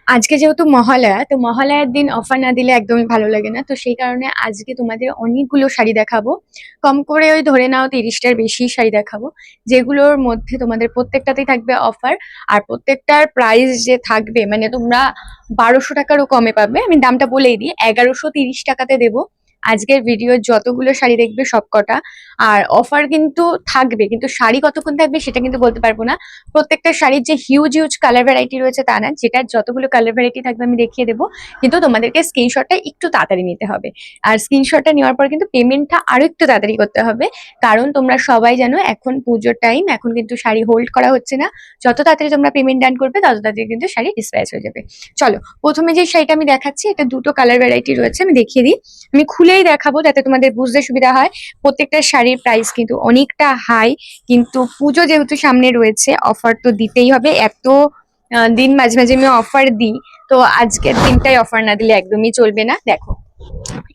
আজকে যেহেতু মহালয়া, তো মহালয়ার দিন অফার না দিলে একদমই ভালো লাগে না। তো সেই কারণে আজকে তোমাদের অনেকগুলো শাড়ি দেখাবো। কম করে ওই ধরে নাও 30টার বেশি শাড়ি দেখাবো, যেগুলোর মধ্যে তোমাদের প্রত্যেকটাতেই থাকবে অফার। আর প্রত্যেকটার প্রাইস যে থাকবে, মানে তোমরা 1200 টাকারও কমে পাবে। আমি দামটা বলেই দিই, 1130 টাকাতে দেবো আজকের ভিডিওর যতগুলো শাড়ি দেখবে সবকটা। আর অফার কিন্তু থাকবে, কিন্তু শাড়ি কতক্ষণ থাকবে সেটা কিন্তু বলতে পারবো না। প্রত্যেকটা শাড়ির যে হিউজ হিউজ কালার ভ্যারাইটি রয়েছে তা না, যেটার যতগুলো কালার ভ্যারাইটি থাকবে আমি দেখিয়ে দেবো। কিন্তু তোমাদেরকে স্ক্রিনশটটা একটু তাড়াতাড়ি নিতে হবে। আর স্ক্রিনশটটা নেওয়ার পর কিন্তু পেমেন্টটা আরো একটু তাড়াতাড়ি করতে হবে, কারণ তোমরা সবাই জানো এখন পুজোর টাইম, এখন কিন্তু শাড়ি হোল্ড করা হচ্ছে না। যত তাড়াতাড়ি তোমরা পেমেন্ট ডান করবে তত তাড়াতাড়ি কিন্তু শাড়ি ডিসপ্যাচ হয়ে যাবে। চলো, প্রথমে যে শাড়িটা আমি দেখাচ্ছি, এটা দুটো কালার ভ্যারাইটি রয়েছে, আমি দেখিয়ে দিই। আমি খুলেই দেখাবো যাতে তোমাদের বুঝতে সুবিধা হয়। প্রত্যেকটা শাড়ির প্রাইস কিন্তু অনেকটা হাই, কিন্তু পুজো যেহেতু সামনে রয়েছে, অফার তো দিতেই হবে। এত দিন মাঝে মাঝে আমি অফার দিই, তো আজকের দিনটাই অফার না দিলে একদমই চলবে না। দেখো,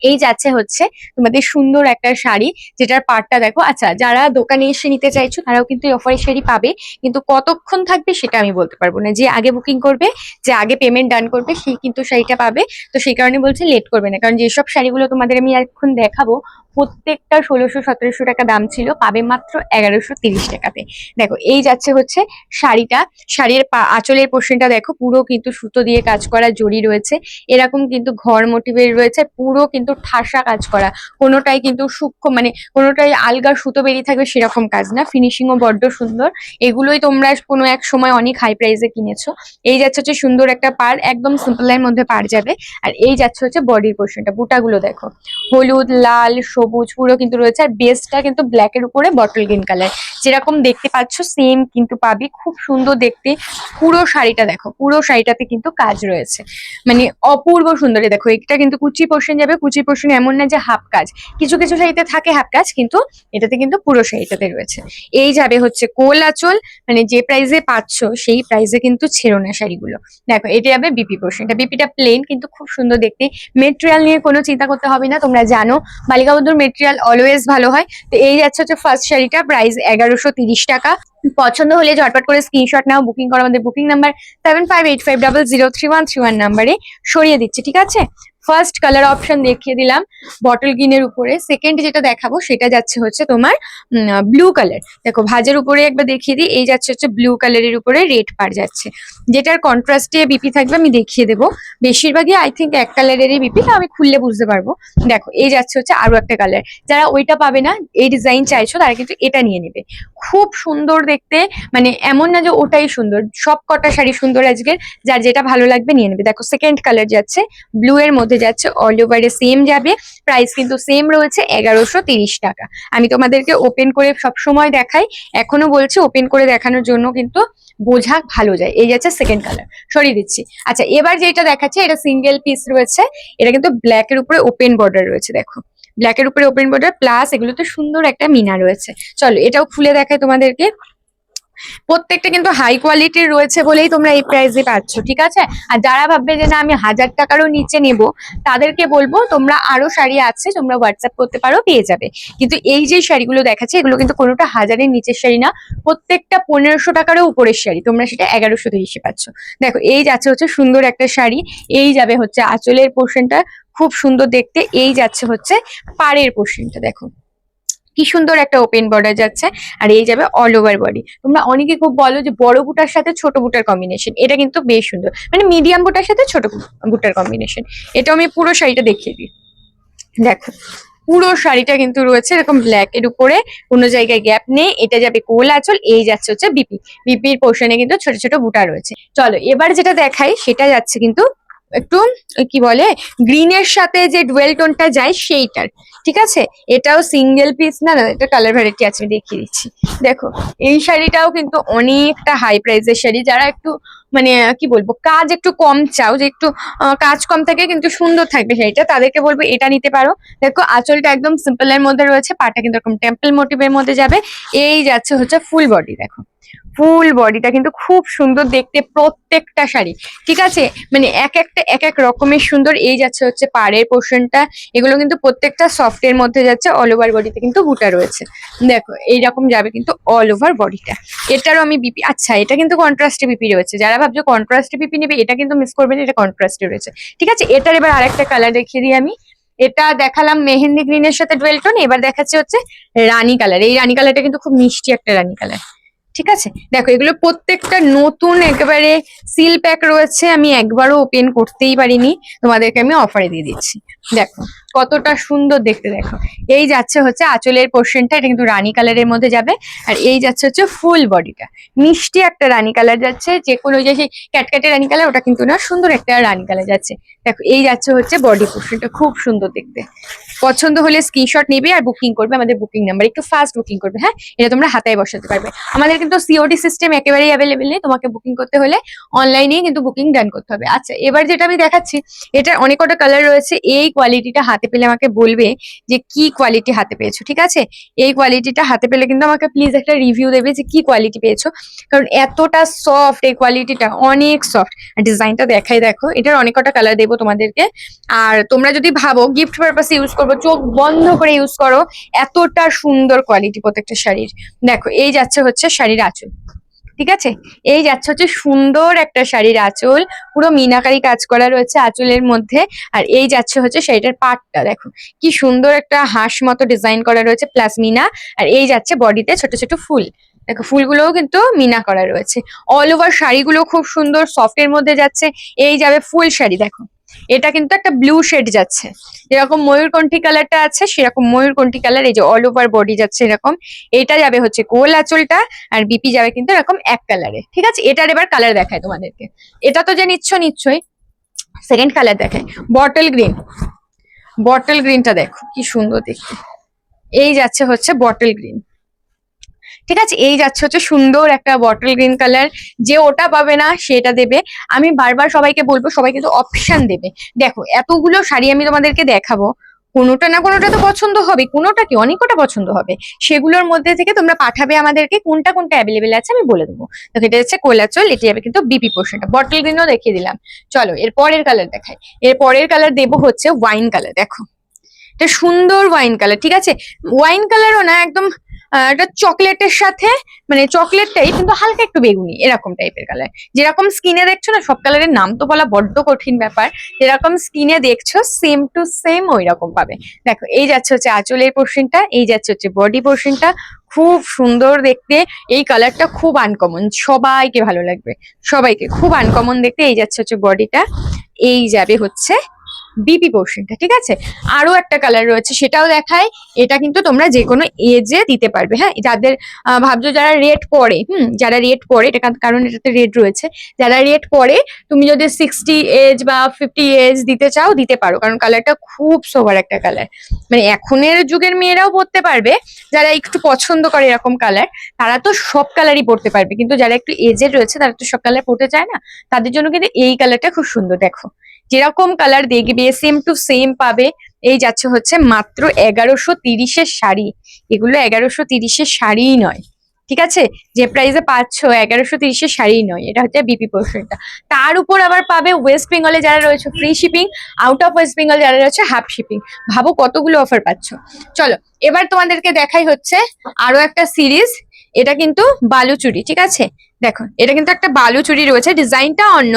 এই যাচ্ছে হচ্ছে তোমাদের সুন্দর একটা শাড়ি, যেটার পাড়টা দেখো। আচ্ছা, যারা দোকানে এসে নিতে চাইছো তারাও কিন্তু এই অফারের শাড়ি পাবে, কিন্তু কতক্ষণ থাকবে সেটা আমি বলতে পারবো না। যে আগে বুকিং করবে, যে আগে পেমেন্ট ডান করবে, সেই কিন্তু শাড়িটা পাবে। তো সেই কারণে বলছি লেট করবে না, কারণ যেসব শাড়িগুলো তোমাদের আমি এখন দেখাবো প্রত্যেকটা 1600-1700 টাকা দাম ছিল, পাবে মাত্র 1130 টাকাতে। দেখো, এই যাচ্ছে হচ্ছে শাড়িটা। শাড়ির আঁচলের পোর্শনটা দেখো, পুরো কিন্তু সুতো দিয়ে কাজ করা, জড়ি রয়েছে এরকম, কিন্তু ঘর মোটিভের রয়েছে, পুরো কিন্তু ঠাসা কাজ করা। কোনোটাই কিন্তু সূক্ষ্ম, মানে কোনোটাই আলগা সুতো বেরিয়ে থাকবে সেরকম কাজ না। ফিনিশিংও বড্ড সুন্দর। এগুলোই তোমরা কোনো এক সময় অনেক হাই প্রাইসে কিনেছো। এই যাচ্ছে হচ্ছে সুন্দর একটা পাড়, একদম সিম্পলের মধ্যে পাড় যাবে। আর এই যাচ্ছে হচ্ছে বডির পোর্শনটা, বুটাগুলো দেখো, হলুদ, লাল, সবুজ পুরো কিন্তু রয়েছে। আর বেসটা কিন্তু ব্ল্যাক এর উপরে বটল গ্রিন কালার, যেরকম দেখতে পাচ্ছ সেম কিন্তু পাবি। খুব সুন্দর দেখতে পুরো শাড়িটা দেখো, পুরো শাড়িটাতে কিন্তু কাজ রয়েছে, মানে অপূর্ব সুন্দরী। দেখো, এটা কিন্তু কুচি পোর্শন যাবে। কুচি পোর্শন এমন না যে হাফ কাজ, কিছু কিছু শাড়িতে থাকে হাফ কাজ, কিন্তু এটাতে কিন্তু পুরো শাড়িটাতে রয়েছে। এই যাবে হচ্ছে কোল আঁচল, মানে যে প্রাইসে পাচ্ছ সেই প্রাইসে কিন্তু ছেড়ো না শাড়িগুলো। দেখো, এটা যাবে বিপি পোর্শন। এটা বিপিটা প্লেন কিন্তু খুব সুন্দর দেখতে। মেটেরিয়াল নিয়ে কোনো চিন্তা করতে হবে না, তোমরা জানো বালিকা বধূর মেটেরিয়াল অলওয়েজ ভালো হয়। তো এই যাচ্ছে হচ্ছে ফার্স্ট শাড়িটা, প্রাইস 1130 টাকা। পছন্দ হলে ঝটপট করে স্ক্রিনশট নাও, বুকিং করো আমাদের বুকিং নাম্বার 7585003131 নাম্বারে সরিয়ে দিচ্ছি, ঠিক আছে। ফার্স্ট কালার অপশন দেখিয়ে দিলাম বটল গ্রিনের উপরে। সেকেন্ড যেটা দেখাবো সেটা যাচ্ছে হচ্ছে তোমার ব্লু কালার। দেখো, ভাজের উপরে একবার দেখিয়ে দিই, এই যাচ্ছে হচ্ছে ব্লু কালারের উপরে রেড পাড় যাচ্ছে, যেটার কন্ট্রাস্টে বিপি থাকবে আমি দেখিয়ে দেবো। বেশিরভাগই আই থিঙ্ক এক কালারেরই বিপি, তো আমি খুললে বুঝতে পারবো। দেখো, এই যাচ্ছে হচ্ছে আরো একটা কালার। যারা ওইটা পাবে না, এই ডিজাইন চাইছো, তারা কিন্তু এটা নিয়ে নেবে। খুব সুন্দর দেখতে, মানে এমন না যে ওটাই সুন্দর, সব কটা শাড়ি সুন্দর আজকের। যার যেটা ভালো লাগবে নিয়ে নেবে। দেখো, সেকেন্ড কালার যাচ্ছে ব্লু এর মধ্যে যাচ্ছে, অল ওভারে সেম যাবে। প্রাইস কিন্তু সেম রয়েছে 1130 টাকা। আমি তোমাদেরকে ওপেন করে সবসময় দেখাই, এখনো বলছি ওপেন করে দেখানোর জন্য কিন্তু বোঝা ভালো যায়। এই যাচ্ছে সেকেন্ড কালার, সরিয়ে দিচ্ছি। আচ্ছা, এবার যেটা দেখাচ্ছে এটা সিঙ্গেল পিস রয়েছে। এটা কিন্তু ব্ল্যাক এর উপরে ওপেন বর্ডার রয়েছে। দেখো, ব্ল্যাকের উপরে ওপেন বর্ডার, প্লাস এগুলোতে সুন্দর একটা মিনা রয়েছে। চলো, এটাও খুলে দেখাই তোমাদেরকে। প্রত্যেকটা কিন্তু হাই কোয়ালিটির রয়েছে বলেই তোমরা এই প্রাইসে পাচ্ছ, ঠিক আছে। আর যারা ভাববে যে না আমি 1000 টাকারও নিচে নেব, তাদেরকে বলবো তোমরা আরো শাড়ি আছে, তোমরা হোয়াটসঅ্যাপ করতে পারো, পেয়ে যাবে। কিন্তু এই যে শাড়িগুলো দেখাচ্ছে এগুলো কিন্তু কোনোটা 1000-এর নিচের শাড়ি না, প্রত্যেকটা 1500 টাকারও উপরের শাড়ি। তোমরা সেটা 1130-এ পাচ্ছ। দেখো, এই যাচ্ছে হচ্ছে সুন্দর একটা শাড়ি। এই যাবে হচ্ছে আঁচলের পোর্শনটা, খুব সুন্দর দেখতে। এই যাচ্ছে হচ্ছে পাড়ের পোর্শনটা, দেখো কি সুন্দর একটা ওপেন বর্ডার যাচ্ছে। আর এই যাবে অল ওভার বডি। তোমরা অনেকে খুব বলো যে বড় বুটার সাথে ছোট বুটার কম্বিনেশন, এটা কিন্তু বেশ সুন্দর, মানে মিডিয়াম বুটার সাথে ছোট বুটার কম্বিনেশন। এটা আমি পুরো শাড়িটা দেখিয়ে দিই। দেখো, পুরো শাড়িটা কিন্তু রয়েছে এরকম ব্ল্যাক এর উপরে, কোনো জায়গায় গ্যাপ নেই। এটা যাবে কোল আঁচল, এই যাচ্ছে হচ্ছে বিপি। বিপির পোর্শনে কিন্তু ছোট ছোট বুটা রয়েছে। চলো, এবার যেটা দেখাই সেটা যাচ্ছে কিন্তু একটু কি বলে, গ্রিনের সাথে যে ডুয়েল টোনটা যায় সেইটার, ঠিক আছে। এটাও সিঙ্গেল পিস না, এটা কালার ভ্যারাইটি আছে, আমি দেখিয়ে দিচ্ছি। দেখো, এই শাড়িটাও কিন্তু অনেকটা হাই প্রাইসের শাড়ি। যারা একটু মানে কি বলবো, কাজ একটু কম চাও, যে একটু কাজ কম থাকে কিন্তু সুন্দর থাকবে শাড়িটা, তাদেরকে বলবো এটা নিতে পারো। দেখো, আঁচলটা একদম সিম্পল এর মধ্যে রয়েছে, পাটা কিন্তু এরকম টেম্পল মোটিভের মধ্যে যাবে। এই যাচ্ছে হচ্ছে ফুল বডি। দেখো, ফুল বডিটা কিন্তু খুব সুন্দর দেখতে প্রত্যেকটা শাড়ি, ঠিক আছে? মানে এক একটা এক এক রকমের সুন্দর। এই যাচ্ছে হচ্ছে পাড়ের পোর্শনটা, এগুলো কিন্তু প্রত্যেকটা সফটের মধ্যে যাচ্ছে। অল ওভার বডিতে কিন্তু বুটা রয়েছে, দেখো এইরকম যাবে কিন্তু অল ওভার বডিটা। এটারও আমি বিপি, আচ্ছা এটা কিন্তু কন্ট্রাস্টে বিপি রয়েছে, যারা ভাবছো কন্ট্রাস্টে বিপি নেবে এটা কিন্তু মিস করবে না, এটা কন্ট্রাস্টে রয়েছে, ঠিক আছে? এটার এবার আরেকটা কালার দেখিয়ে দিই আমি। এটা দেখালাম মেহেন্দি গ্রিনের সাথে ডুয়েল টোন, এবার দেখাচ্ছি হচ্ছে রানী কালার। এই রানী কালারটা কিন্তু খুব মিষ্টি একটা রানী কালার, ঠিক আছে? দেখো এগুলো প্রত্যেকটা নতুন একেবারে সিল প্যাক রয়েছে, আমি একবারও ওপেন করতেই পারিনি, তোমাদেরকে আমি অফারে দিয়ে দিচ্ছি। দেখো কতটা সুন্দর দেখতে, দেখো এই যাচ্ছে হচ্ছে আঁচলের পোর্শনটা, এটা কিন্তু রানী কালারের মধ্যে যাবে। আর এই যাচ্ছে হচ্ছে ফুল বডিটা, মিষ্টি একটা রানী কালার যাচ্ছে, যে কোনো যে সেই ক্যাটক্যাটে রানী কালার ওটা কিন্তু না, সুন্দর একটা রানী কালার যাচ্ছে। দেখো এই যাচ্ছে হচ্ছে বডি পোর্শনটা, খুব সুন্দর দেখতে। পছন্দ হলে স্ক্রিনশট নেবে আর বুকিং করবে, আমাদের বুকিং নাম্বার, একটু ফাস্ট বুকিং করবে, হ্যাঁ? এটা তোমরা হাতায় বসাতে পারবে। আমাদের কিন্তু সিওডি সিস্টেম একেবারেই অ্যাভেলেবেল নেই, তোমাকে বুকিং করতে হলে অনলাইনেই কিন্তু বুকিং ডান করতে হবে। আচ্ছা এবার যেটা আমি দেখাচ্ছি, এটা অনেক কটা কালার রয়েছে। এই কোয়ালিটিটা হাতে পেলে আমাকে বলবে যে কি কোয়ালিটি হাতে পেয়েছো, ঠিক আছে? এই কোয়ালিটিটা হাতে পেলে কিন্তু আমাকে প্লিজ একটা রিভিউ দেবে যে কি কোয়ালিটি পেয়েছো, কারণ এতটা সফট, এই কোয়ালিটিটা অনেক সফট। আর ডিজাইনটা দেখাই, দেখো এটার অনেক কটা কালার দেবো তোমাদেরকে। আর তোমরা যদি ভাবো গিফট পারপাসে ইউজ করবো, চোখ বন্ধ করে ইউজ করো, এতটা সুন্দর কোয়ালিটি প্রত্যেকটা শাড়ির। দেখো এই যাচ্ছে হচ্ছে শাড়ির আঁচল, ঠিক আছে? এই যাচ্ছে হচ্ছে সুন্দর একটা শাড়ির আঁচল, পুরো মিনাকারি কাজ করা রয়েছে আঁচলের মধ্যে। আর এই যাচ্ছে হচ্ছে শাড়িটার পাটটা, দেখো কি সুন্দর একটা হাঁস মতো ডিজাইন করা রয়েছে প্লাস মিনা। আর এই যাচ্ছে বডিতে ছোট ছোট ফুল, দেখো ফুলগুলোও কিন্তু মিনা করা রয়েছে। অল ওভার শাড়িগুলো খুব সুন্দর সফটের মধ্যে যাচ্ছে। এই যাবে ফুল শাড়ি, দেখো এটা কিন্তু একটা ব্লু শেড যাচ্ছে, যেরকম ময়ূরকণ্ঠী কালারটা আছে সেরকম ময়ূরকণ্ঠী কালার, এই যে অল ওভার বডি যাচ্ছে এরকম। এটা যাবে হচ্ছে গোল আঁচলটা, আর বিপি যাবে কিন্তু এরকম এক কালারে, ঠিক আছে? এটার এবার কালার দেখায় তোমাদেরকে। এটা তো যে নিশ্চয়ই সেকেন্ড কালার দেখায়, বটল গ্রিন। বটল গ্রিনটা দেখো কি সুন্দর দেখতে, এই যাচ্ছে হচ্ছে বটল গ্রিন, ঠিক আছে? এই যাচ্ছে হচ্ছে সুন্দর একটা বটল গ্রিন কালার। যে ওটা পাবে না সেটা দেবে। আমি বারবার সবাইকে বলবো সবাই কিন্তু অপশন দেবে। দেখো এতগুলো শাড়ি আমি তোমাদেরকে দেখাবো, কোনোটা না কোনোটা তো পছন্দ হবে, কোনোটা কি অনেক কটা পছন্দ হবে, সেগুলোর মধ্যে থেকে তোমরা পাঠাবে আমাদেরকে কোনটা কোনটা অ্যাভেলেবেল আছে আমি বলে দেবো। দেখো এটা হচ্ছে কোলাচল, এটি যাবে কিন্তু বিপি পোর্শনটা। বটল গ্রিনও দেখিয়ে দিলাম। চলো এর পরের কালার দেখাই। এর পরের কালার দেবো হচ্ছে ওয়াইন কালার। দেখো এটা সুন্দর ওয়াইন কালার, ঠিক আছে? ওয়াইন কালারও না, একদম এটা চকলেটের সাথে, মানে চকলেটটাই কিন্তু হালকা একটু বেগুনি এরকম টাইপের কালার। যেরকম স্কিনে দেখছো না, সব কালারের নাম তো বলা বড্ড কঠিন ব্যাপার, যেরকম স্কিনে দেখছো সেম টু সেম ওই রকম পাবে। দেখো এই যাচ্ছে হচ্ছে আঁচলের পোর্শনটা, এই যাচ্ছে হচ্ছে বডি পোর্শনটা, খুব সুন্দর দেখতে। এই কালারটা খুব আনকমন, সবাইকে ভালো লাগবে, সবাইকে খুব আনকমন দেখতে। এই যাচ্ছে হচ্ছে বডিটা, এই যাবে হচ্ছে বিপি পোর্শনটা, ঠিক আছে? আরো একটা কালার রয়েছে সেটাও দেখাই। এটা কিন্তু তোমরা যে কোনো এজে দিতে পারবে, হ্যাঁ? যাদের ভাবছো যারা রেড পরে, যারা রেড পরে, এটা কারণ এটাতে রেড রয়েছে, যারা রেড পরে তুমি যদি 60 এজ বা 50 এজ দিতে চাও দিতে পারো, কারণ কালারটা খুব সোবার একটা কালার। মানে এখনের যুগের মেয়েরাও পরতে পারবে, যারা একটু পছন্দ করে এরকম কালার তারা তো সব কালারই পরতে পারবে, কিন্তু যারা একটু এজেড রয়েছে তারা তো সব কালার পরতে চায় না, তাদের জন্য কিন্তু এই কালারটা খুব সুন্দর। দেখো যেরকম কালার দেখবে সেম টু সেম পাবে। এই যাচ্ছে হচ্ছে মাত্র 1130-এর শাড়ি, এগুলো 1130-এর শাড়িই নয়, ঠিক আছে? যে প্রাইসে পাচ্ছ 1130-এর শাড়ি নয়, এটা হচ্ছে বিপি পোর্শনটা। তার উপর আবার পাবে ওয়েস্ট বেঙ্গলে যারা রয়েছে free shipping, out of West Bengal যারা রয়েছে হাফ শিপিং। ভাবো কতগুলো অফার পাচ্ছ। চলো এবার তোমাদেরকে দেখাই হচ্ছে আরো একটা সিরিজ। এটা কিন্তু বালুচুরি, ঠিক আছে? দেখো এটা কিন্তু একটা বালুচুরি রয়েছে, ডিজাইনটা অন্য,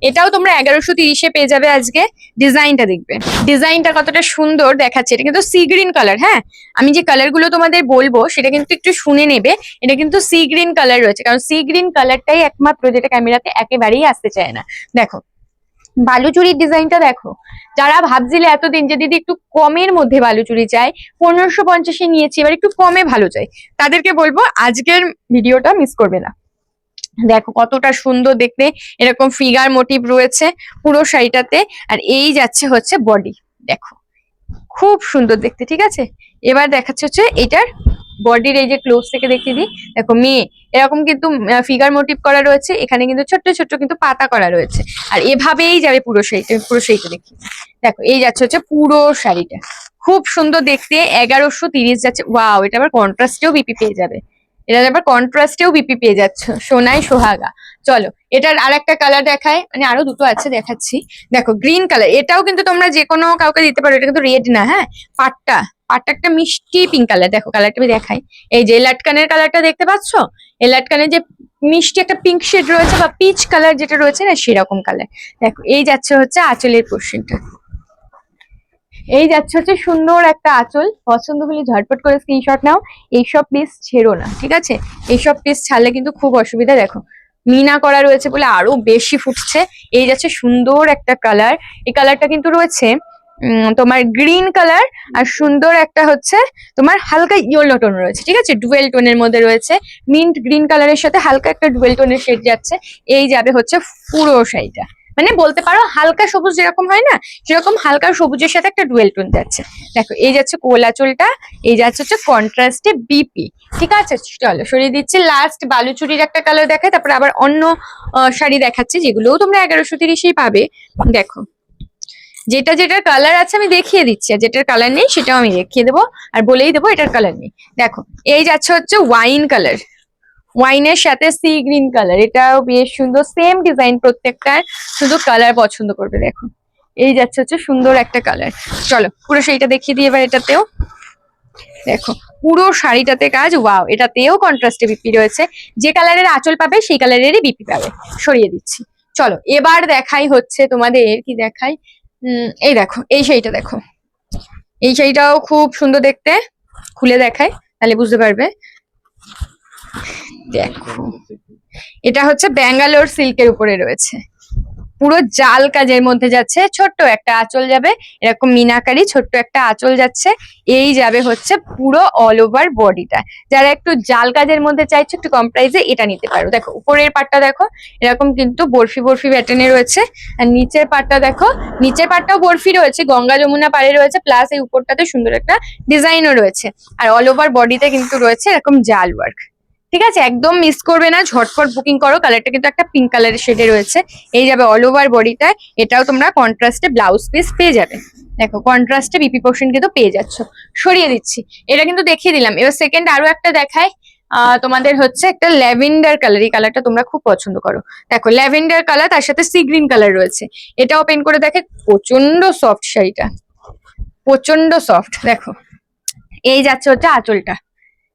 এটাও তোমরা 1130-এ পেয়ে যাবে আজকে। ডিজাইনটা দেখবে, ডিজাইনটা কতটা সুন্দর দেখাচ্ছে। এটা কিন্তু সি গ্রিন কালার, হ্যাঁ? আমি যে কালার গুলো তোমাদের বলবো সেটা কিন্তু একটু শুনে নেবে। এটা কিন্তু সি গ্রিন কালার রয়েছে, কারণ সি গ্রিন কালারটাই একমাত্র যেটা ক্যামেরাতে একেবারেই আসতে চায় না। দেখো বালুচুরির ডিজাইনটা দেখো। যারা ভাবছিলে এতদিন যে দিদি একটু কমের মধ্যে বালুচুরি চাই, 1550-এ নিয়েছি, এবার একটু কমে ভালো চাই, তাদেরকে বলবো আজকের ভিডিওটা মিস করবে না। দেখো কতটা সুন্দর দেখতে, এরকম ফিগার মোটিভ রয়েছে পুরো শাড়িটাতে। আর এই যাচ্ছে হচ্ছে বডি, দেখো খুব সুন্দর দেখতে, ঠিক আছে? এবার দেখাচ্ছে হচ্ছে এটার বডির, এই যে ক্লোজ থেকে দেখিয়ে দিই। দেখো মেয়ে এরকম কিন্তু ফিগার মোটিভ করা রয়েছে, এখানে কিন্তু ছোট্ট ছোট্ট কিন্তু পাতা করা রয়েছে। আর এভাবেই যাবে পুরো শাড়িটা, পুরো শাড়িটা দেখি। দেখো এই যাচ্ছে হচ্ছে পুরো শাড়িটা, খুব সুন্দর দেখতে। 1130 যাচ্ছে, ওয়াও! এটা আবার কন্ট্রাস্টেও বিপি পেয়ে যাবে, এটা আবার কন্ট্রাস্টেও বিপি পেয়ে যাচ্ছ, সোনায় সোহাগা। চলো এটার আর একটা কালার দেখায়, মানে আরো দুটো আছে দেখাচ্ছি। দেখো গ্রিন কালার, এটাও কিন্তু তোমরা যে কোনো কাউকে দিতে পারো, এটা কিন্তু রেড না, হ্যাঁ পাটটা পাটটা একটা মিষ্টি পিঙ্ক কালার। দেখো কালারটা আমি দেখাই, এই যে লাটকানের কালারটা দেখতে পাচ্ছ, এই লাটকানের যে মিষ্টি একটা পিঙ্ক শেড রয়েছে বা পিচ কালার যেটা রয়েছে না, সেরকম কালার। দেখো এই যাচ্ছে হচ্ছে আঁচলের পোর্শনটা, এই যাচ্ছে হচ্ছে সুন্দর একটা আঁচল। পছন্দ হলে ঝটপট করে স্ক্রিনশট নাও, এইসব পিস ছেড়ো না, ঠিক আছে? এইসব পিস ছাড়লে কিন্তু খুব অসুবিধা। দেখো মিনা করা রয়েছে বলে আরো বেশি ফুটছে। এই যাচ্ছে সুন্দর একটা কালার, এই কালারটা কিন্তু রয়েছে তোমার গ্রিন কালার, আর সুন্দর একটা হচ্ছে তোমার হালকা ইয়েলো টোন রয়েছে, ঠিক আছে? ডুয়েল টোনের মধ্যে রয়েছে, মিন্ট গ্রিন কালারের সাথে হালকা একটা ডুয়েল টোনের শেড যাচ্ছে। এই যাবে হচ্ছে পুরো শাড়িটা, মানে বলতে পারো হালকা সবুজ যেরকম হয় না, সেরকম হালকা সবুজের সাথে একটা ডুয়েল টোন যাচ্ছে। দেখো এই যাচ্ছে কোলাচলটা, এই যাচ্ছে হচ্ছে কন্ট্রাস্টে বিপি, ঠিক আছে? চলো সরিয়ে দিচ্ছি। লাস্ট বালুচুরির একটা কালার দেখায়, তারপরে আবার অন্য শাড়ি দেখাচ্ছি যেগুলোও তোমরা 1130-এই পাবে। দেখো যেটা যেটার কালার আছে আমি দেখিয়ে দিচ্ছি, আর যেটার কালার নেই সেটাও আমি দেখিয়ে দেবো, আর বলেই দেবো এটার কালার নেই। দেখো এই যাচ্ছে হচ্ছে ওয়াইন কালার, ওয়াইনের সাথে সি গ্রিন কালার, এটাও বেশ সুন্দর, সেম ডিজাইন প্রত্যেকটার, শুধু কালার পছন্দ করবে। দেখো এই যাচ্ছে হচ্ছে সুন্দর একটা কালার। চলো পুরো সেইটা দেখিয়ে দিই এবার এটাতেও। দেখো পুরো শাড়িটাতে কাজ, ওয়াও, এটাতেও কন্ট্রাস্টে বিপি রয়েছে, যে কালারের আঁচল পাবে সেই কালারেরই বিপি পাবে। সরিয়ে দিচ্ছি। চলো এবার দেখাই হচ্ছে তোমাদের, কি দেখাই, এই দেখো এই শাড়িটা দেখো, এই শাড়িটাও খুব সুন্দর দেখতে, খুলে দেখাই তাহলে বুঝতে পারবে। দেখো এটা হচ্ছে ব্যাঙ্গালোর সিল্কের উপরে রয়েছে, পুরো জাল কাজের মধ্যে যাচ্ছে, ছোট্ট একটা আঁচল যাবে, এরকম মিনাকারি ছোট্ট একটা আঁচল যাচ্ছে। এই যাবে হচ্ছে পুরো অল ওভার বডিটা। যারা একটু জাল কাজের মধ্যে চাইছো একটু কম প্রাইসে, এটা নিতে পারো। দেখো উপরের পাটটা দেখো এরকম কিন্তু বরফি বরফি প্যাটার্নে রয়েছে, আর নিচের পাটটা দেখো, নিচের পাটটাও বরফি রয়েছে, গঙ্গা যমুনা পাড়ে রয়েছে, প্লাস এই উপরটাতে সুন্দর একটা ডিজাইনও রয়েছে, আর অল ওভার বডিতে কিন্তু রয়েছে এরকম জাল ওয়ার্ক। ঠিক আছে, একদম মিস করবে না, ঝটপট বুকিং করো। কালারটা কিন্তু একটা পিঙ্ক কালারের শেডে রয়েছে। এই যাবে অল ওভার বডিটায়, এটাও তোমরা কন্ট্রাস্টে ব্লাউজ পিস পেয়ে যাবে। দেখো কন্ট্রাস্টে বিপি পোর্শন কিন্তু পেয়ে যাচ্ছ। সরিয়ে দিচ্ছি, এটা কিন্তু দেখিয়ে দিলাম। এবার সেকেন্ড আরো একটা দেখাই, তোমাদের হচ্ছে একটা ল্যাভেন্ডার কালার, এই কালারটা তোমরা খুব পছন্দ করো। দেখো ল্যাভেন্ডার কালার, তার সাথে সি গ্রিন কালার রয়েছে। এটা ওপেন করে দেখে, প্রচন্ড সফট শাড়িটা, প্রচন্ড সফট। দেখো এই যাচ্ছে হচ্ছে আঁচলটা,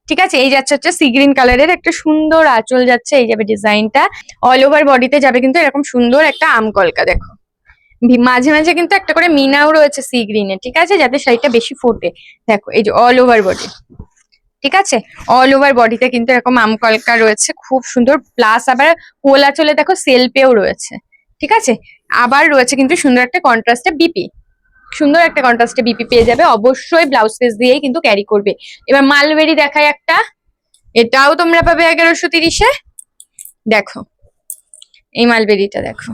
ঠিক আছে? এই যাচ্ছে হচ্ছে সি গ্রিন কালারের একটা সুন্দর আঁচল যাচ্ছে, এই যাবে ডিজাইনটা, অল ওভার বডিতে যাবে কিন্তু এরকম সুন্দর একটা আমকলকা। দেখো মাঝে মাঝে কিন্তু একটা করে মিনাও রয়েছে সি গ্রিনের, ঠিক আছে, যাতে শাড়িটা বেশি ফোটে। দেখো এই যে অল ওভার বডি, ঠিক আছে, অল ওভার বডিতে কিন্তু এরকম আমকলকা রয়েছে, খুব সুন্দর। প্লাস আবার কোল আঁচলে দেখো সেলফেও রয়েছে, ঠিক আছে। আবার রয়েছে কিন্তু সুন্দর একটা কন্ট্রাস্টে বিপি, সুন্দর একটা কন্ট্রাস্টে বিপি পেয়ে যাবে। অবশ্যই ব্লাউজ পিস দিয়েই কিন্তু ক্যারি করবে। এবার মালবেরি দেখায় একটা, এটাও তোমরা পাবে 1130-এ। দেখো এই মালবেরিটা দেখো,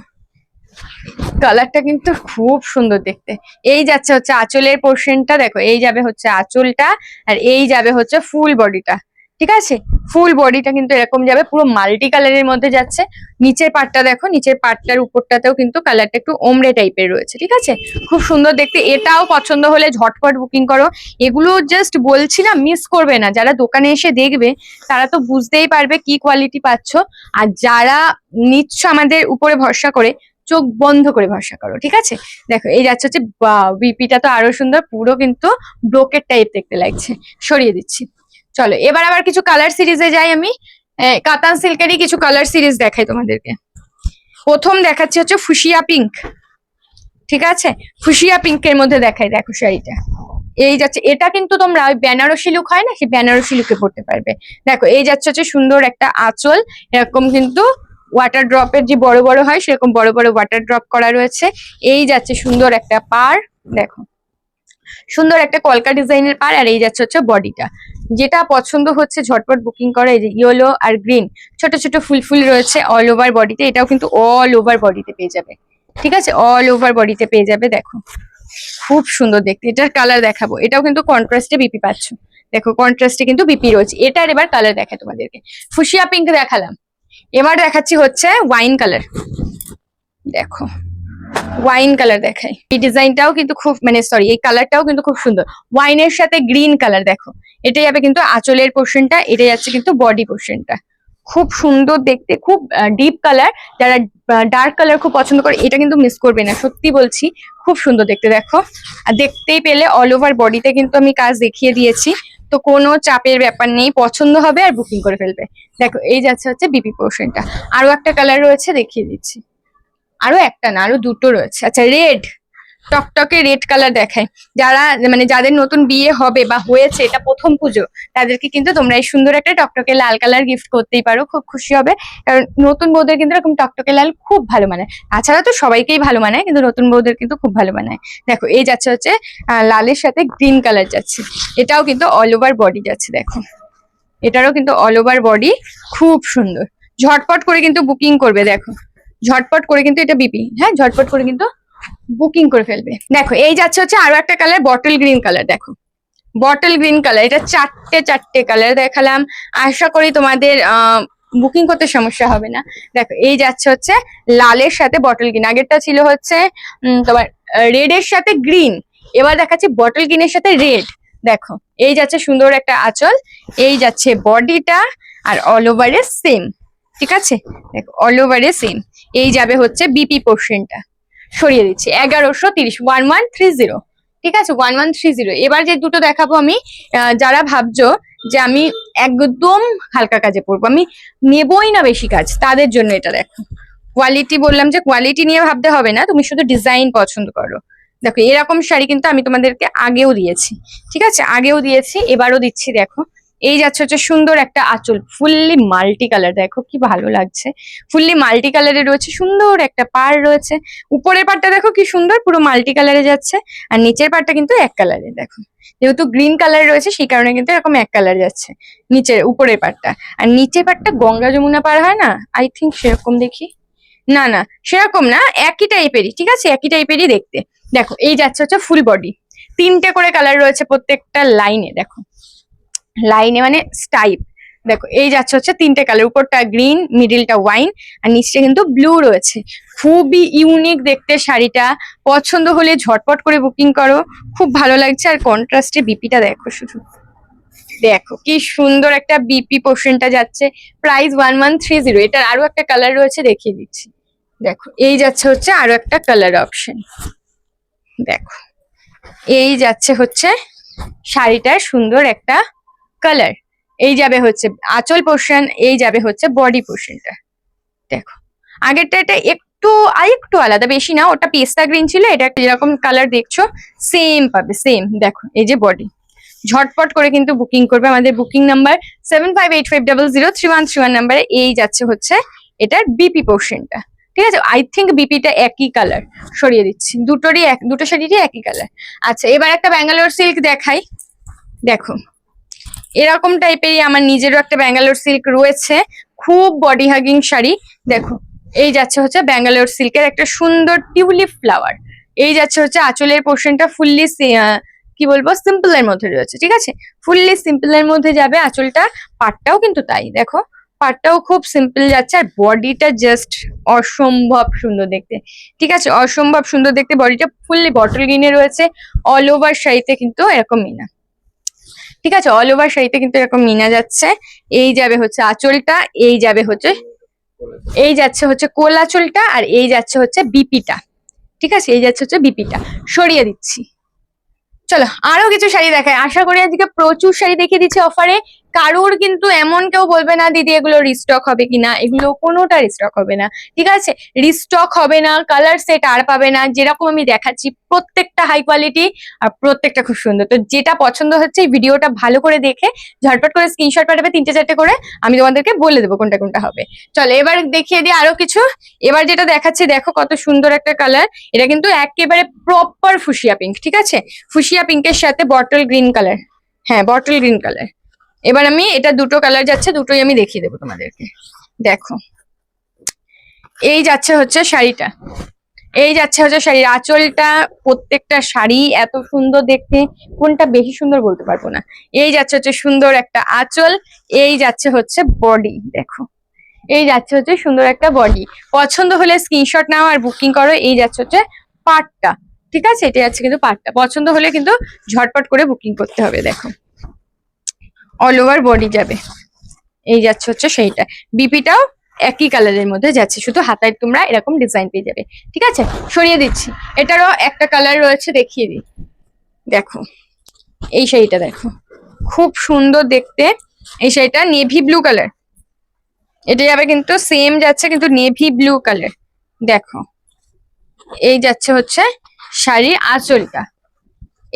কালারটা কিন্তু খুব সুন্দর দেখতে। এই যাচ্ছে হচ্ছে আঁচলের পোর্শনটা, দেখো এই যাবে হচ্ছে আঁচলটা, আর এই যাবে হচ্ছে ফুল বডিটা, ঠিক আছে? ফুল বডিটা কিন্তু এরকম যাবে, পুরো মাল্টি কালারের মধ্যে যাচ্ছে। নিচের পাটটা দেখো, নিচের পাটটার উপরটাতেও কিন্তু কালারটা একটু ওমরে টাইপের রয়েছে, ঠিক আছে, খুব সুন্দর দেখতে। এটাও পছন্দ হলে ঝটপট বুকিং করো। এগুলো জাস্ট বলছি না, মিস করবে না। যারা দোকানে এসে দেখবে তারা তো বুঝতেই পারবে কি কোয়ালিটি পাচ্ছ, আর যারা নিচ্ছ আমাদের উপরে ভরসা করে, চোখ বন্ধ করে ভরসা করো, ঠিক আছে? দেখো এই যাচ্ছে হচ্ছে বিপিটা তো আরো সুন্দর, পুরো কিন্তু ব্রোকেট টাইপ দেখতে লাগছে। সরিয়ে দিচ্ছি। চলো এবার আবার কিছু কালার সিরিজে যাই আমি। কাতান সিল্কেরই কিছু কালার সিরিজ দেখাই তোমাদেরকে। প্রথম দেখাচ্ছি হচ্ছে ফুশিয়া পিঙ্ক, ঠিক আছে, ফুশিয়া পিঙ্কের মধ্যে দেখাই। দেখো শাড়িটা এই যাচ্ছে, এটা কিন্তু তোমরা ওই বেনারসি লুক হয় না, সেই বেনারসি লুকে পড়তে পারবে। দেখো এই যাচ্ছে হচ্ছে সুন্দর একটা আঁচল, এরকম কিন্তু ওয়াটার ড্রপের যে বড় বড় হয় সেরকম বড় বড় ওয়াটার ড্রপ করা রয়েছে। এই যাচ্ছে সুন্দর একটা পার, দেখো সুন্দর একটা কলকা ডিজাইনের পার, আর এই যাচ্ছে হচ্ছে বডিটা। যেটা পছন্দ হচ্ছে ঝটপট বুকিং করে। এই যে ইয়েলো আর গ্রিন ছোট ছোট ফুল ফুল রয়েছে অল ওভার বডিতে, এটাও কিন্তু অল ওভার বডিতে পেয়ে যাবে, ঠিক আছে, অল ওভার বডিতে পেয়ে যাবে। দেখো খুব সুন্দর দেখতে, এটার কালার দেখাবো। এটাও কিন্তু কন্ট্রাস্টে বিপি পাচ্ছ। দেখো কন্ট্রাস্টে কিন্তু বিপি রয়েছে। এটার এবার কালার দেখায় তোমাদেরকে। ফুশিয়া পিঙ্ক দেখালাম, এবার দেখাচ্ছি হচ্ছে ওয়াইন কালার। দেখো ওয়াইন কালার দেখাই। এই ডিজাইনটাও কিন্তু খুব মানে সরি এই কালারটাও কিন্তু খুব সুন্দর, ওয়াইনের সাথে গ্রিন কালার। দেখো এটা যাবে কিন্তু আঁচলের পোর্শনটা, এটা যাচ্ছে কিন্তু বডি পোর্শনটা। খুব সুন্দর দেখতে, খুব ডিপ কালার। যারা ডার্ক কালার খুব পছন্দ করে এটা কিন্তু মিস করবে না, সত্যি বলছি খুব সুন্দর দেখতে। দেখো আর দেখতেই পেলে অল ওভার বডিতে কিন্তু আমি কাজ দেখিয়ে দিয়েছি, তো কোনো চাপের ব্যাপার নেই, পছন্দ হবে আর বুকিং করে ফেলবে। দেখো এই যাচ্ছে হচ্ছে বিপি পোর্শনটা। আরো একটা কালার রয়েছে দেখিয়ে দিচ্ছি, আরো একটা না আরো দুটো রয়েছে। আচ্ছা রেড, টকটকে রেড কালার দেখায়। যারা মানে যাদের নতুন বিয়ে হবে বা হয়েছে, এটা প্রথম পুজো, তাদেরকে কিন্তু তোমরা এই সুন্দর একটা টকটকে লাল কালার গিফট করতেই পারো, খুব খুশি হবে। কারণ নতুন বউদের কিন্তু এরকম টকটকে লাল খুব ভালো মানায়, তাছাড়া তো সবাইকেই ভালো মানায়, কিন্তু নতুন বউদের কিন্তু খুব ভালো মানায়। দেখো এই যাচ্ছে হচ্ছে লালের সাথে গ্রিন কালার যাচ্ছে, এটাও কিন্তু অল ওভার বডি যাচ্ছে। দেখো এটারও কিন্তু অল ওভার বডি খুব সুন্দর। ঝটপট করে কিন্তু বুকিং করবে, দেখো ঝটপট করে কিন্তু এটা বিপি, হ্যাঁ ঝটপট করে কিন্তু বুকিং করে ফেলবে। দেখো এই যাচ্ছে হচ্ছে আরো একটা কালার বটল গ্রিন কালার। দেখো বটল গ্রিন কালার, এটা চারটে কালার দেখালাম, আশা করি তোমাদের বুকিং করতে সমস্যা হবে না। দেখো এই যাচ্ছে হচ্ছে লালের সাথে বটল গ্রিন, আগেরটা ছিল হচ্ছে তোমার রেড এর সাথে গ্রিন, এবার দেখাচ্ছি বটল গ্রিনের সাথে রেড। দেখো এই যাচ্ছে সুন্দর একটা আঁচল, এই যাচ্ছে বডিটা, আর অল ওভারে সেম, ঠিক আছে। দেখো অল ওভারে সেম, এই যাবে হচ্ছে বিপি পোর্শনটা। সরিয়ে দিচ্ছি 1130, 1130, ঠিক আছে 1130। এবার যে দুটো দেখাবো আমি, যারা ভাবছো যে আমি একদম হালকা কাজে পড়বো, আমি নেবই না বেশি কাজ, তাদের জন্য এটা দেখো। কোয়ালিটি বললাম যে কোয়ালিটি নিয়ে ভাবতে হবে না, তুমি শুধু ডিজাইন পছন্দ করো। দেখো এরকম শাড়ি কিন্তু আমি তোমাদেরকে আগেও দিয়েছি, ঠিক আছে আগেও দিয়েছি, এবারও দিচ্ছি। দেখো এই যাচ্ছে হচ্ছে সুন্দর একটা আঁচল, ফুললি মাল্টি কালার, দেখো কি ভালো লাগছে, ফুললি মাল্টি কালারে রয়েছে, সুন্দর একটা পাড় রয়েছে। উপরের পাড়টা দেখো কি সুন্দর, পুরো মাল্টি কালারে যাচ্ছে, আর নিচের পাড়টা কিন্তু এক কালারে। দেখো যেহেতু গ্রিন কালার রয়েছে সেই কারণে কিন্তু এরকম এক কালার যাচ্ছে নিচের উপরের পাড়টা। আর নিচের পাড়টা গঙ্গা যমুনা পার হয় না, আই থিঙ্ক সেরকম দেখি, না না সেরকম না, একই টাইপেরই, ঠিক আছে একই টাইপেরই দেখতে। দেখো এই যাচ্ছে হচ্ছে ফুল বডি, তিনটে করে কালার রয়েছে প্রত্যেকটা লাইনে। দেখো লাইনে মানে স্টাইপ। দেখো এই যাচ্ছে হচ্ছে তিনটে কালার, উপরটা গ্রিন, মিডিলটা ওয়াইন, আর নিচটা কিন্তু ব্লু রয়েছে। খুবই ইউনিক দেখতে শাড়িটা, পছন্দ হলে ঝটপট করে বুকিং করো, খুব ভালো লাগছে। আর কন্ট্রাস্টে বিপিটা দেখো শুধু, দেখো কি সুন্দর একটা বিপি পোর্শনটা যাচ্ছে। প্রাইস 1130। এটার আরো একটা কালার রয়েছে দেখিয়ে দিচ্ছি। দেখো এই যাচ্ছে হচ্ছে আরো একটা কালার অপশন। দেখো এই যাচ্ছে হচ্ছে শাড়িটার সুন্দর একটা কালার, এই যাবে হচ্ছে আঁচল পোর্শন, এই যাবে হচ্ছে বডি পোর্শনটা। দেখো আগেরটা এটা একটু আরেকটু আলাদা, বেশি না, ওটা পেস্তা গ্রিন ছিল, এটা যেরকম কালার দেখছো সেম পাবে, সেম। দেখো এই যে বডি, ঝটপট করে কিন্তু বুকিং করবে। আমাদের বুকিং নাম্বার 7585003131 নাম্বারে। এই যাচ্ছে হচ্ছে এটার বিপি পোর্শনটা, ঠিক আছে আই থিঙ্ক বিপিটা একই কালার, সরিয়ে দিচ্ছি, দুটো শাড়িরই একই কালার। আচ্ছা এবার একটা ব্যাঙ্গালোর সিল্ক দেখাই। দেখো এরকম টাইপেরই আমার নিজেরও একটা ব্যাঙ্গালোর সিল্ক রয়েছে, খুব বডি হাগিং শাড়ি। দেখো এই যাচ্ছে হচ্ছে ব্যাঙ্গালোর সিল্কের একটা সুন্দর টিউলিপ ফ্লাওয়ার, এই যাচ্ছে হচ্ছে আঁচলের পোর্শনটা ফুললি কি বলবো সিম্পল এর মধ্যে রয়েছে, ঠিক আছে ফুললি সিম্পল এর মধ্যে যাবে আঁচলটা। পাটটাও কিন্তু তাই, দেখো পাটটাও খুব সিম্পল যাচ্ছে, আর বডিটা জাস্ট অসম্ভব সুন্দর দেখতে, ঠিক আছে অসম্ভব সুন্দর দেখতে। বডিটা ফুললি বটল গ্রিনে রয়েছে, অল ওভার শাড়িতে কিন্তু এরকম মিনা, ঠিক আছে অল ওভার শাড়িতে কিন্তু এরকম মিনা যাচ্ছে। এই যাবে হচ্ছে আঁচলটা, এই যাবে হচ্ছে এই যাচ্ছে হচ্ছে কোল আঁচলটা, আর এই যাচ্ছে হচ্ছে বিপিটা, ঠিক আছে এই যাচ্ছে হচ্ছে বিপিটা। সরিয়ে দিচ্ছি, চলো আরো কিছু শাড়ি দেখায়। আশা করি আজকে প্রচুর শাড়ি দেখিয়ে দিচ্ছি অফারে। কারোর কিন্তু এমন কেউ বলবে না দিদি এগুলো রিস্টক হবে কিনা, এগুলো কোনোটা রিস্টক হবে না, ঠিক আছে রিস্টক হবে না, কালার সেট আর পাবে না। যেরকম আমি দেখাচ্ছি প্রত্যেকটা হাই কোয়ালিটি, আর প্রত্যেকটা খুব সুন্দর। তো যেটা পছন্দ হচ্ছে এই ভিডিওটা ভালো করে দেখে ঝটপট করে স্ক্রিনশট পাঠাবে, 3-4টে করে, আমি তোমাদেরকে বলে দেবো কোনটা কোনটা হবে। চলো এবার দেখিয়ে দিই আরো কিছু। এবার যেটা দেখাচ্ছি দেখো কত সুন্দর একটা কালার, এটা কিন্তু একেবারে প্রপার ফুশিয়া পিঙ্ক, ঠিক আছে ফুশিয়া পিঙ্কের সাথে বটল গ্রিন কালার, হ্যাঁ বটল গ্রিন কালার। এবার আমি এটা দুটো কালার যাচ্ছে, দুটোই আমি দেখিয়ে দেবো তোমাদেরকে। দেখো এই যাচ্ছে হচ্ছে শাড়িটা, এই যাচ্ছে হচ্ছে শাড়ির আঁচলটা, প্রত্যেকটা শাড়ি এত সুন্দর দেখতে, কোনটা বেশি সুন্দর বলতে পারবো না। এই যাচ্ছে হচ্ছে সুন্দর একটা আঁচল, এই যাচ্ছে হচ্ছে বডি। দেখো এই যাচ্ছে হচ্ছে সুন্দর একটা বডি। পছন্দ হলে স্ক্রিনশট নাও আর বুকিং করো। এই যাচ্ছে হচ্ছে পার্টটা, ঠিক আছে, এটা যাচ্ছে কিন্তু পার্টটা। পছন্দ হলে কিন্তু ঝটপট করে বুকিং করতে হবে। দেখো অল ওভার বডি যাবে, এই যাচ্ছে হচ্ছে সেইটা। বিপিটাও একই কালারের মধ্যে যাচ্ছে, শুধু হাতায় তোমরা এরকম ডিজাইন পেয়ে যাবে, ঠিক আছে। সরিয়ে দিচ্ছি, এটারও একটা কালার রয়েছে, দেখিয়ে দিই। দেখো এই শাড়িটা দেখো, খুব সুন্দর দেখতে। এই শাড়িটা নেভি ব্লু কালার, এটা যাবে কিন্তু সেম যাচ্ছে কিন্তু নেভি ব্লু কালার। দেখো এই যাচ্ছে হচ্ছে শাড়ির আঁচলটা,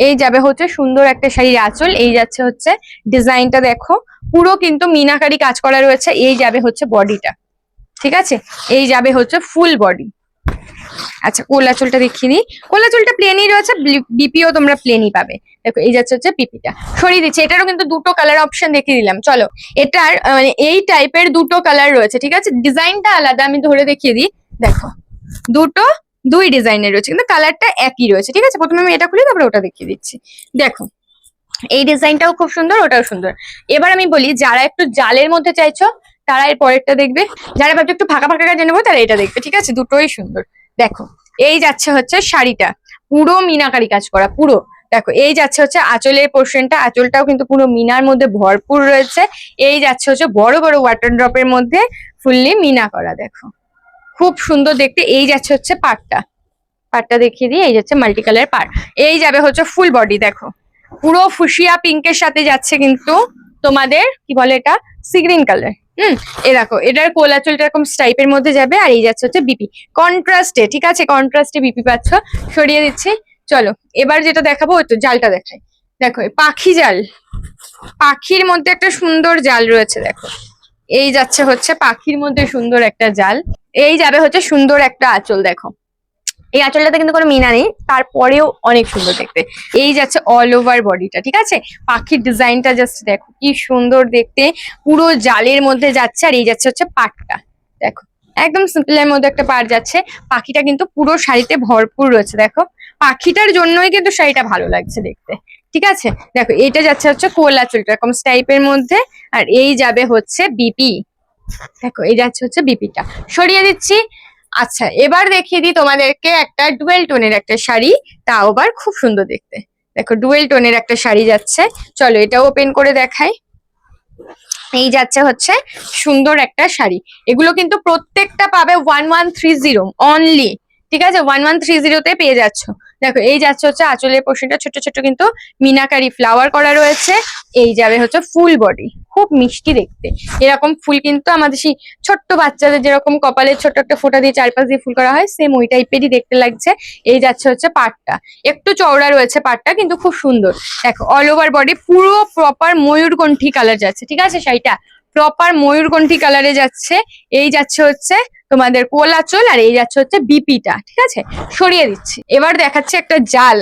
এই যাবে হচ্ছে সুন্দর একটা শাড়ির আঁচল। এই যাচ্ছে হচ্ছে ডিজাইনটা দেখো, পুরো কিন্তু মিনাকারি কাজ করা রয়েছে। এই যাবে হচ্ছে বডিটা, ঠিক আছে, এই যাবে হচ্ছে ফুল বডি। আচ্ছা কোলা চুলটা দেখিয়ে দিই, কোলা চুলটা প্লেনই রয়েছে, বিপিও তোমরা প্লেনই পাবে। দেখো এই যাচ্ছে হচ্ছে বিপিটা। সরিয়ে দিচ্ছি, এটারও কিন্তু দুটো কালার অপশন দেখিয়ে দিলাম। চলো এটার মানে এই টাইপের দুটো কালার রয়েছে, ঠিক আছে, ডিজাইনটা আলাদা, আমি ধরে দেখিয়ে দিই। দেখো দুটো দুই ডিজাইনের রয়েছে কিন্তু কালারটা একই রয়েছে, ঠিক আছে। প্রথমে আমি এটা খুলি, তারপরে ওটা দেখিয়ে দিচ্ছি। দেখো এই ডিজাইনটাও খুব সুন্দর, ওটাও সুন্দর। এবার আমি বলি, যারা একটু জালের মধ্যে চাইছো তারা এর পরেরটা দেখবে, যারা ভাবছো একটু ফাঁকা ফাঁকা কাজে নেবো তারা এটা দেখবে, ঠিক আছে, দুটোই সুন্দর। দেখো এই যাচ্ছে হচ্ছে শাড়িটা, পুরো মিনাকারি কাজ করা পুরো। দেখো এই যাচ্ছে হচ্ছে আঁচলের পোর্শনটা, আঁচলটাও কিন্তু পুরো মিনার মধ্যে ভরপুর রয়েছে। এই যাচ্ছে হচ্ছে বড় বড় ওয়াটার ড্রপের মধ্যে ফুললি মিনা করা, দেখো খুব সুন্দর দেখতে। এই যাচ্ছে হচ্ছে পাড়টা, পাড়টা দেখিয়ে দিই। এই যাচ্ছে মাল্টি কালার পাড়, এই যাবে হচ্ছে ফুল বডি। দেখো পুরো ফুসিয়া পিঙ্কের সাথে যাচ্ছে কিন্তু তোমাদের কি বলে এটা, সি গ্রিন কালার। এ দেখো এটার কোলা চুলটা এরকম স্টাইপের মধ্যে যাবে। আর এই যাচ্ছে হচ্ছে বিপি কন্ট্রাস্টে, ঠিক আছে, কন্ট্রাস্টে বিপি পাচ্ছ। সরিয়ে দিচ্ছি। চলো এবার যেটা দেখাবো ওই তো জালটা দেখাই। দেখো পাখি জাল, পাখির মধ্যে একটা সুন্দর জাল রয়েছে। দেখো এই যাচ্ছে হচ্ছে পাখির মধ্যে সুন্দর একটা জাল। এই যাবে হচ্ছে সুন্দর একটা আঁচল। দেখো এই আঁচলটাতে কিন্তু কোনো মিনা নেই, তারপরেও অনেক সুন্দর দেখতে। এই যাচ্ছে অল ওভার বডিটা, ঠিক আছে। পাখির ডিজাইনটা জাস্ট দেখো কি সুন্দর দেখতে, পুরো জালের মধ্যে যাচ্ছে। আর এই যাচ্ছে হচ্ছে পাটটা, দেখো একদম সিম্পলের মধ্যে একটা পাড় যাচ্ছে। পাখিটা কিন্তু পুরো শাড়িতে ভরপুর রয়েছে। দেখো পাখিটার জন্যই কিন্তু শাড়িটা ভালো লাগছে দেখতে, ঠিক আছে। দেখো এইটা যাচ্ছে হচ্ছে কোলা চুলটা এরকম স্টাইপের মধ্যে। আর এই যাবে হচ্ছে বিপি, দেখো এই যাচ্ছে হচ্ছে বিপিটা। সরিয়ে দিচ্ছি। আচ্ছা এবার দেখিয়ে দিই তোমাদেরকে একটা ডুয়েল টোনের একটা শাড়ি, তাও আবার খুব সুন্দর দেখতে। দেখো ডুয়েল টোনের একটা শাড়ি যাচ্ছে, চলো এটা ওপেন করে দেখাই। এই যাচ্ছে হচ্ছে সুন্দর একটা শাড়ি, এগুলো কিন্তু প্রত্যেকটা পাবে 1130 অনলি, ঠিক আছে, 1130-তে পেয়ে যাচ্ছ। দেখো এই যাচ্ছে হচ্ছে আঁচলের পোর্শনটা ছোট ছোট কিন্তু মিনাকারি ফ্লাওয়ার করা রয়েছে। এই যাবে হচ্ছে ফুল বডি, খুব মিষ্টি দেখতে। এরকম ফুল কিন্তু আমাদের সেই ছোট্ট বাচ্চাদের যেরকম কপালে ছোট্ট একটা ফোঁটা দিয়ে চারপাশ দিয়ে ফুল করা হয়, সেম ওই টাইপেরই দেখতে লাগছে। এই যাচ্ছে হচ্ছে পাটটা, একটু চওড়া রয়েছে পাটটা কিন্তু খুব সুন্দর। দেখো অল ওভার বডি পুরো প্রপার ময়ূরকণ্ঠী কালার যাচ্ছে, ঠিক আছে, শাড়িটা প্রপার ময়ূরকণ্ঠী কালারে যাচ্ছে। এই যাচ্ছে হচ্ছে তোমাদের কোলা চুল। আর এই যাচ্ছে হচ্ছে বিপিটা, ঠিক আছে। সরিয়ে দিচ্ছি, এবার দেখাচ্ছে একটা জাল,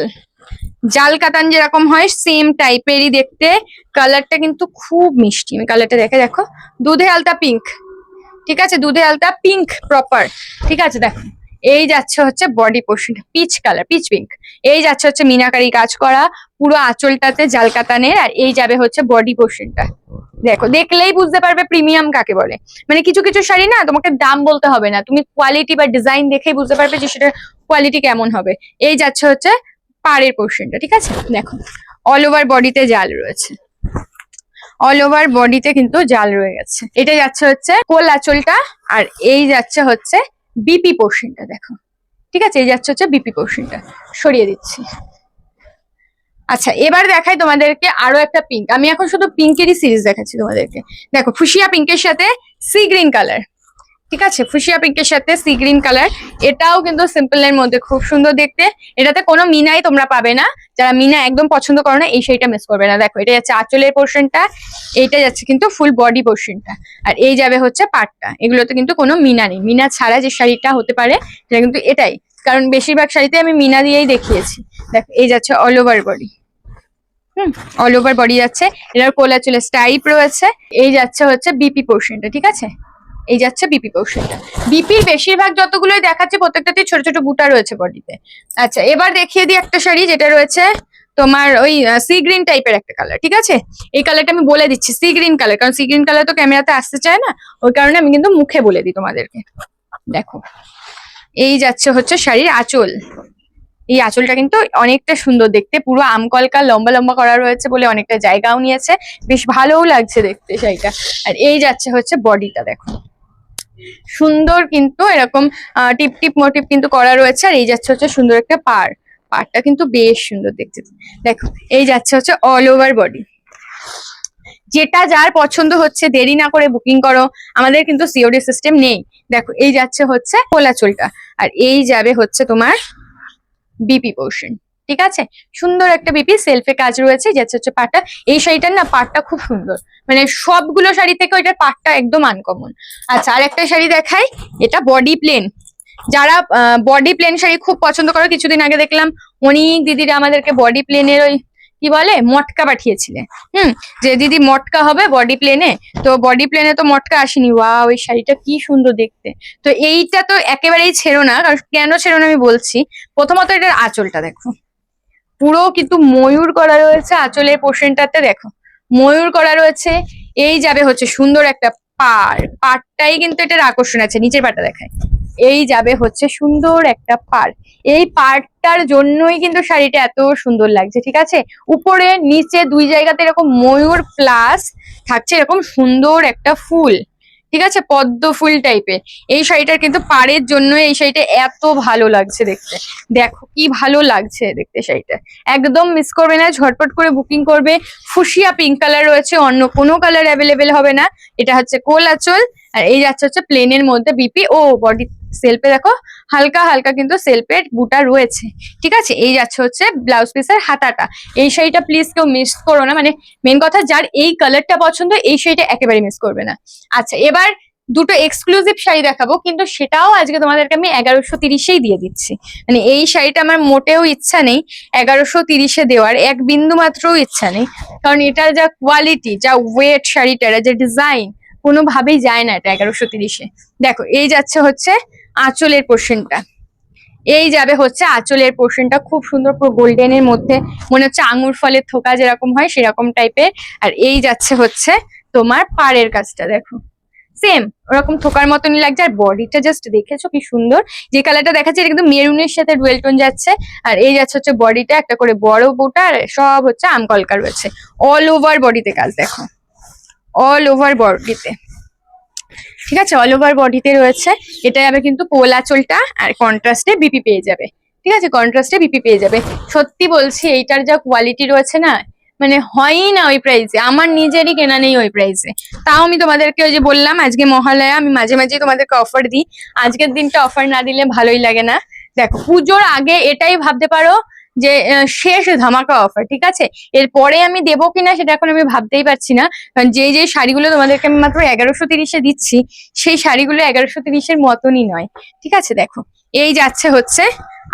জাল কাতান যেরকম হয় সেম টাইপেরই দেখতে। কালারটা কিন্তু খুব মিষ্টি, আমি কালারটা দেখে, দেখো দুধে আলতা পিঙ্ক, ঠিক আছে, দুধে আলতা পিঙ্ক প্রপার, ঠিক আছে। দেখো এই যাচ্ছে হচ্ছে body portion peach colour, pitch pink. এই যাচ্ছে হচ্ছে মিনাকারি কাজ করা পুরো আঁচলটাতে জাল কাতানের। আর এই যাবে হচ্ছে বডি পোর্শনটা। দেখো দেখলেই বুঝতে পারবে প্রিমিয়াম কাকে বলে। মানে কিছু কিছু শাড়ি না তোমাকে দাম বলতে হবে না, তুমি কোয়ালিটি বা ডিজাইন দেখেই বুঝতে পারবে যে সেটার কোয়ালিটি কেমন হবে। এই যাচ্ছে হচ্ছে পাড়ের পোর্শনটা, ঠিক আছে। দেখো অল ওভার বডিতে জাল রয়েছে, অল ওভার বডিতে কিন্তু জাল রয়ে গেছে। এটা যাচ্ছে হচ্ছে কোল আঁচলটা। আর এই যাচ্ছে হচ্ছে বিপি পোর্শনটা, দেখো ঠিক আছে, এই যাচ্ছে হচ্ছে বিপি পোর্শনটা। সরিয়ে দিচ্ছি। আচ্ছা এবার দেখাই তোমাদেরকে আরো একটা পিঙ্ক, আমি এখন শুধু পিঙ্কেরই সিরিজ দেখাচ্ছি তোমাদেরকে। দেখো ফুসিয়া পিঙ্কের সাথে সি গ্রিন কালার, ঠিক আছে, ফুসিয়া পিঙ্কের সাথে সি গ্রিন কালার। এটাও কিন্তু সিম্পলের মধ্যে খুব সুন্দর দেখতে। এটাতে কোনো মিনাই তোমরা পাবে না, যারা মিনা একদম পছন্দ করো না এই শাড়িটা মিস করবে না। দেখো এটা যাচ্ছে আঁচলের পোর্শনটা, এইটা যাচ্ছে কিন্তু ফুল বডি পোর্শনটা। আর এই যাবে হচ্ছে পাটটা। এগুলোতে কিন্তু কোনো মিনা নেই, মিনা ছাড়া যে শাড়িটা হতে পারে সেটা কিন্তু এটাই, কারণ বেশিরভাগ শাড়িতে আমি মিনা দিয়েই দেখিয়েছি। দেখো এই যাচ্ছে all over body, all over body যাচ্ছে। এটার কোলা চুলে স্টাইপ রয়েছে। এই যাচ্ছে হচ্ছে বিপি পোর্শনটা, ঠিক আছে, এই যাচ্ছে বিপি পোর্শনটা। বিপির বেশিরভাগ যতগুলোই দেখাচ্ছে প্রত্যেকটাতে ছোট ছোট বুটা রয়েছে বডিতে। আচ্ছা এবার দেখিয়ে দিই একটা শাড়ি যেটা রয়েছে তোমার ওই সি গ্রিন টাইপের একটা কালার, ঠিক আছে? এই কালারটা আমি বলে দিচ্ছি, সি গ্রিন কালার, কারণ সি গ্রিন কালার তো ক্যামেরাতে আসতে চায় না, ওই কারণে আমি কিন্তু মুখে বলে দিই তোমাদেরকে। দেখো এই যাচ্ছে হচ্ছে শাড়ির আঁচল। এই আঁচলটা কিন্তু অনেকটা সুন্দর দেখতে, পুরো আমকলকা লম্বা লম্বা করা রয়েছে বলে অনেকটা জায়গাও নিয়েছে, বেশ ভালোও লাগছে দেখতে শাড়িটা। আর এই যাচ্ছে হচ্ছে বডিটা, দেখো সুন্দর কিন্তু এরকম টিপ টিপ মোটিভ কিন্তু করা রয়েছে। আর এই যাচ্ছে হচ্ছে সুন্দর একটা পাড়টা কিন্তু বেশ সুন্দর দেখতে। দেখো এই যাচ্ছে হচ্ছে অল ওভার বডি। যেটা যার পছন্দ হচ্ছে দেরি না করে বুকিং করো, আমাদের কিন্তু সিওডি সিস্টেম নেই। দেখো এই যাচ্ছে হচ্ছে কোলা চুলটা, আর এই যাবে হচ্ছে তোমার বিপি পোর্শন, ঠিক আছে? সুন্দর একটা বিপি সেলফে কাজ রয়েছে, যাচ্ছে হচ্ছে পাটটা। এই শাড়িটার না পাটটা খুব সুন্দর, মানে সবগুলো শাড়ি থেকে ওইটার পাটটা একদম আনকমন। আচ্ছা আর একটা শাড়ি দেখাই, এটা বডি প্লেন। যারা বডি প্লেন শাড়ি খুব পছন্দ করো, কিছুদিন আগে দেখলাম অনেক দিদিরা আমাদেরকে বডি প্লেনের ওই কি বলে মটকা পাঠিয়েছিলে, যে দিদি মটকা হবে বডি প্লেনে। তো বডি প্লেনে তো মটকা আসেনি, ওয়াও ওই শাড়িটা কি সুন্দর দেখতে। তো এইটা তো একেবারেই ছেড়ো না, কারণ কেন ছেড়ো না আমি বলছি। প্রথমত এটার আঁচলটা দেখো, পুরো কিন্তু ময়ূর করা রয়েছে আঁচলের পোর্শনটাতে, দেখো ময়ূর করা রয়েছে। এই যাবে হচ্ছে সুন্দর একটা পাড়টাই কিন্তু এটার আকর্ষণ আছে, নিচের পাড়টা দেখায়। এই যাবে হচ্ছে সুন্দর একটা পাড়, এই পাড়টার জন্যই কিন্তু শাড়িটা এত সুন্দর লাগছে, ঠিক আছে? উপরে নিচে দুই জায়গাতে এরকম ময়ূর প্লাস থাকছে এরকম সুন্দর একটা ফুল, ঠিক আছে, পদ্ম ফুল টাইপের। এই শাড়িটার কিন্তু পাড়ের জন্য এই শাড়িটা এত ভালো লাগছে দেখতে। দেখো কি ভালো লাগছে দেখতে শাড়িটা, একদম মিস করবে না, ঝটপট করে বুকিং করবে। ফুসিয়া পিঙ্ক কালার রয়েছে, অন্য কোনো কালার অ্যাভেলেবেল হবে না। এটা হচ্ছে কোল আঁচল, আর এই যাচ্ছে হচ্ছে প্লেনের মধ্যে বিপি। ও বডি সেলফে দেখো হালকা হালকা কিন্তু সেলফের বুটা রয়েছে, ঠিক আছে? এই যাচ্ছে হচ্ছে ব্লাউজ পিসের হাতাটা। এই শাড়িটা প্লিজ কেউ মিস করো না, মানে মেন কথা যার এই কালারটা পছন্দ এই শাড়িটা একেবারে মিস করবে না। আচ্ছা এবার দুটো এক্সক্লুসিভ শাড়ি দেখাবো, কিন্তু সেটাও আজকে তোমাদেরকে আমি 1130-এই দিয়ে দিচ্ছি। মানে এই শাড়িটা আমার মোটেও ইচ্ছা নেই 1130-এ দেওয়ার, এক বিন্দু মাত্রও ইচ্ছা নেই, কারণ এটার যা কোয়ালিটি, যা ওয়েট শাড়িটার, যে ডিজাইন, কোনোভাবেই যায় না এটা 1130-এ। দেখো এই যাচ্ছে হচ্ছে আঁচলের পোর্শনটা, এই যাবে হচ্ছে আঁচলের পোর্শনটা খুব সুন্দর, পুরো গোল্ডেনের মধ্যে মনে হচ্ছে আঙুর ফলের থোকা যেরকম হয় সেরকম টাইপের। আর এই যাচ্ছে হচ্ছে তোমার পাড়ের কাজটা, দেখো সেম ওরকম থোকার মতনই লাগছে। আর বডিটা জাস্ট দেখেছো কি সুন্দর, যে কালারটা দেখাচ্ছে এটা কিন্তু মেরুনের সাথে ডুয়েল টোন যাচ্ছে। আর এই যাচ্ছে হচ্ছে বডিটা একটা করে বড় বুটা, আর সব হচ্ছে আমকলকা রয়েছে। অল ওভার বডিতে কাজ, দেখো অল ওভার বডিতে, ঠিক আছে? অল ওভার বডিতে রয়েছে। এটা যাবে কিন্তু কোল আঁচলটা, আর কন্ট্রাস্টে বিপি পেয়ে যাবে, ঠিক আছে? কন্ট্রাস্টে বিপি পেয়ে যাবে। সত্যি বলছি এইটার যা কোয়ালিটি রয়েছে না, মানে হয়ই না ওই প্রাইসে, আমার নিজেরই কেনা নেই ওই প্রাইসে। তাও আমি তোমাদেরকে ওই যে বললাম আজকে মহালয়া, আমি মাঝে মাঝে তোমাদেরকে অফার দিই, আজকের দিনটা অফার না দিলে ভালোই লাগে না। দেখো পুজোর আগে এটাই ভাবতে পারো যে শেষ ধামাকা অফার, ঠিক আছে? এরপরে আমি দেবো কিনা সেটা এখন আমি ভাবতেই পারছি না, কারণ যে যে শাড়িগুলো তোমাদেরকে আমি মাত্র 1130-এ দিচ্ছি সেই শাড়িগুলো 1130-এর মতনই নয়, ঠিক আছে? দেখো এই যাচ্ছে হচ্ছে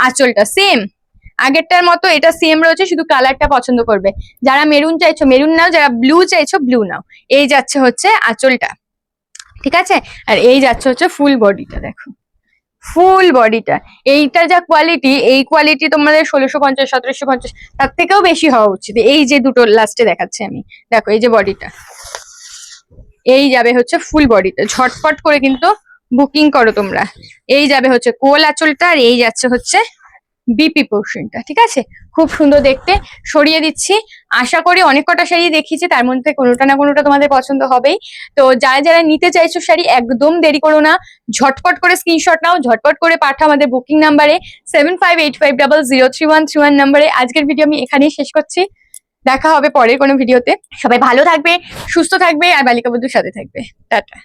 আঁচলটা সেম আগেরটার মতো, এটা সেম রয়েছে, শুধু কালারটা পছন্দ করবে। যারা মেরুন চাইছো মেরুন নাও, যারা ব্লু চাইছো ব্লু নাও। এই যাচ্ছে হচ্ছে আঁচলটা, ঠিক আছে? আর এই যাচ্ছে হচ্ছে ফুল বডিটা, দেখো ফুল বডিটা। এইটার যা কোয়ালিটি, এই কোয়ালিটি তোমাদের 1650 1750 তার থেকেও বেশি হওয়া উচিত। এই যে দুটো লাস্টে দেখাচ্ছি আমি, দেখো এই যে বডিটা, এই যাবে হচ্ছে ফুল বডিটা। ঝটপট করে কিন্তু বুকিং করো তোমরা। এই যাবে হচ্ছে কোল আঁচলটা, আর এই যাচ্ছে হচ্ছে বিপি পোর্শনটা, ঠিক আছে? খুব সুন্দর দেখতে। সরিয়ে দিচ্ছি, আশা করি অনেক কটা শাড়ি দেখিয়েছি, তার মধ্যে কোনোটা না কোনোটা তোমাদের পছন্দ হবেই। তো যারা যারা নিতে চাইছো শাড়ি, একদম দেরি করো না, ঝটপট করে স্ক্রিনশট নাও, ঝটপট করে পাঠাও আমাদের বুকিং নাম্বারে 7585003131 নাম্বারে। আজকের ভিডিও আমি এখানেই শেষ করছি, দেখা হবে পরের কোনো ভিডিওতে। সবাই ভালো থাকবে, সুস্থ থাকবে, আর বালিকা বন্ধুর সাথে থাকবে। টাটা।